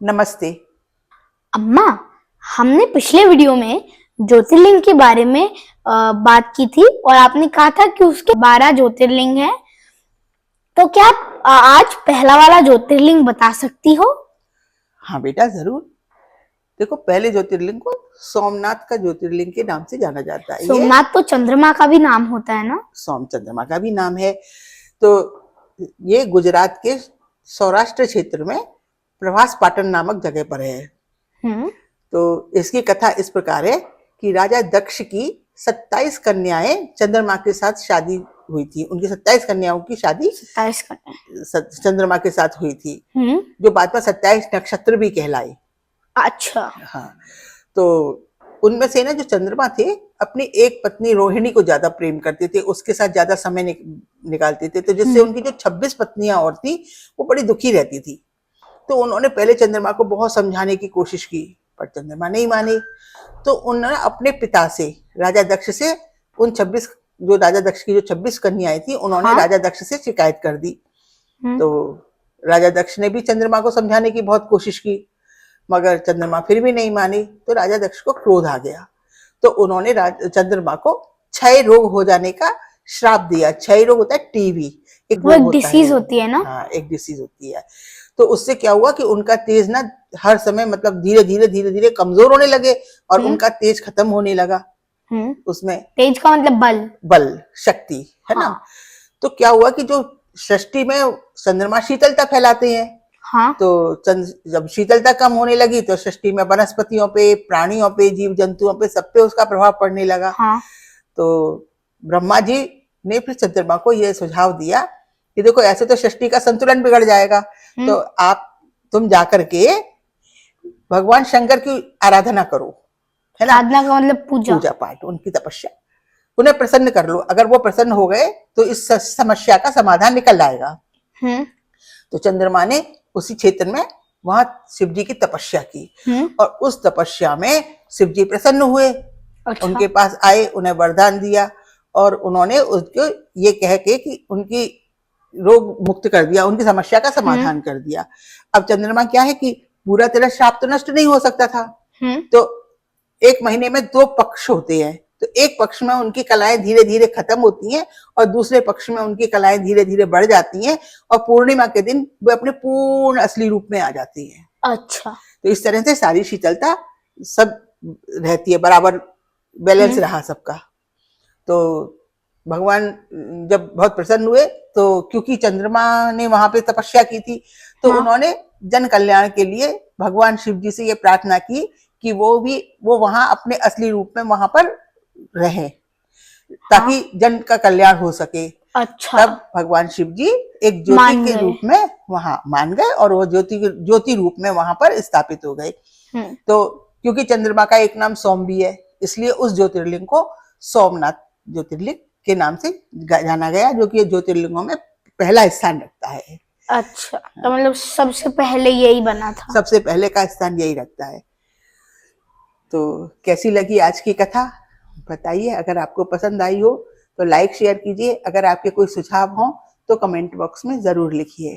नमस्ते। अम्मा, हमने पिछले वीडियो में ज्योतिर्लिंग के बारे में बात की थी और आपने कहा था कि उसके 12 ज्योतिर्लिंग हैं। तो क्या आप आज पहला वाला ज्योतिर्लिंग बता सकती हो? हाँ बेटा, जरूर। देखो, पहले ज्योतिर्लिंग को सोमनाथ का ज्योतिर्लिंग के नाम से जाना जाता है। सोमनाथ तो चंद्रमा का भी नाम होता है ना? सोम चंद्रमा का भी नाम है। तो ये गुजरात के सौराष्ट्र क्षेत्र में प्रभास पाटन नामक जगह पर है। तो इसकी कथा इस प्रकार है कि राजा दक्ष की 27 कन्याएं चंद्रमा के साथ शादी हुई थी। उनकी 27 कन्याओं की शादी 27 कन्या चंद्रमा के साथ हुई थी, जो बाद में 27 नक्षत्र भी कहलाई। अच्छा। हाँ, तो उनमें से ना जो चंद्रमा थे, अपनी एक पत्नी रोहिणी को ज्यादा प्रेम करते थे, उसके साथ ज्यादा समय निकालते थे। तो जिससे उनकी जो 26 पत्नियां और थी वो बड़ी दुखी रहती थी। तो उन्होंने पहले चंद्रमा को बहुत समझाने की कोशिश की, पर चंद्रमा नहीं मानी। तो उन्होंने अपने पिता से, राजा दक्ष से, उन 26 जो राजा दक्ष की जो 26 कन्याएं थी, उन्होंने राजा दक्ष से शिकायत कर दी। तो राजा दक्ष ने भी चंद्रमा को समझाने की बहुत कोशिश की, मगर चंद्रमा फिर भी नहीं मानी। तो राजा दक्ष को क्रोध आ गया। तो उन्होंने चंद्रमा को क्षय रोग हो जाने का श्राप दिया। क्षय रोग होता है टीबी, एक डिसीज होती है ना? हाँ, एक डिसीज होती है। तो उससे क्या हुआ कि उनका तेज ना हर समय मतलब धीरे धीरे कमजोर होने लगे और उनका तेज खत्म होने लगा। उसमें तेज का मतलब बल शक्ति है ना? तो क्या हुआ कि जो सृष्टि में चंद्रमा शीतलता फैलाते हैं। हाँ। तो जब शीतलता कम होने लगी तो सृष्टि में वनस्पतियों पे, प्राणियों पे, जीव जंतुओं पे, सब पे उसका प्रभाव पड़ने लगा। हाँ। तो ब्रह्मा जी ने फिर चंद्रमा को यह सुझाव दिया कि देखो, ऐसे तो सृष्टि का संतुलन बिगड़ जाएगा। तो तुम जाकर के भगवान शंकर की आराधना करो, है ना? आराधना का मतलब पूजा पाठ, उनकी तपस्या, उन्हें प्रसन्न कर लो। अगर वो प्रसन्न हो गए तो इस समस्या का समाधान निकल आएगा। तो चंद्रमा ने उसी क्षेत्र में वहां शिव जी की तपस्या की और उस तपस्या में शिव जी प्रसन्न हुए। अच्छा। उनके पास आए, उन्हें वरदान दिया और उन्होंने उसको ये कह के कि उनकी रोग मुक्त कर दिया, उनकी समस्या का समाधान कर दिया। अब चंद्रमा क्या है कि पूरा तरह श्राप तो नष्ट नहीं हो सकता था। तो एक महीने में 2 पक्ष होते हैं। तो एक पक्ष में उनकी कलाएं धीरे धीरे खत्म होती हैं और दूसरे पक्ष में उनकी कलाएं धीरे धीरे बढ़ जाती हैं और पूर्णिमा के दिन वे अपने पूर्ण असली रूप में आ जाती हैं। अच्छा। तो इस तरह से सारी शीतलता सब रहती है, बराबर बैलेंस रहा सबका। तो भगवान जब बहुत प्रसन्न हुए, तो क्योंकि चंद्रमा ने वहां पे तपस्या की थी, तो उन्होंने जन कल्याण के लिए भगवान शिव जी से ये प्रार्थना की कि वो वहां अपने असली रूप में वहां पर रहे, ताकि जन का कल्याण हो सके। अच्छा। तब भगवान शिव जी एक ज्योति के रूप में वहां मान गए और वो ज्योति रूप में वहां पर स्थापित हो गए। तो क्योंकि चंद्रमा का एक नाम सोम भी है, इसलिए उस ज्योतिर्लिंग को सोमनाथ ज्योतिर्लिंग के नाम से जाना गया, जो कि ज्योतिर्लिंगों में पहला स्थान रखता है। अच्छा। तो मतलब सबसे पहले यही बना था? सबसे पहले का स्थान यही रखता है। तो कैसी लगी आज की कथा बताइए। अगर आपको पसंद आई हो तो लाइक शेयर कीजिए। अगर आपके कोई सुझाव हो तो कमेंट बॉक्स में जरूर लिखिए।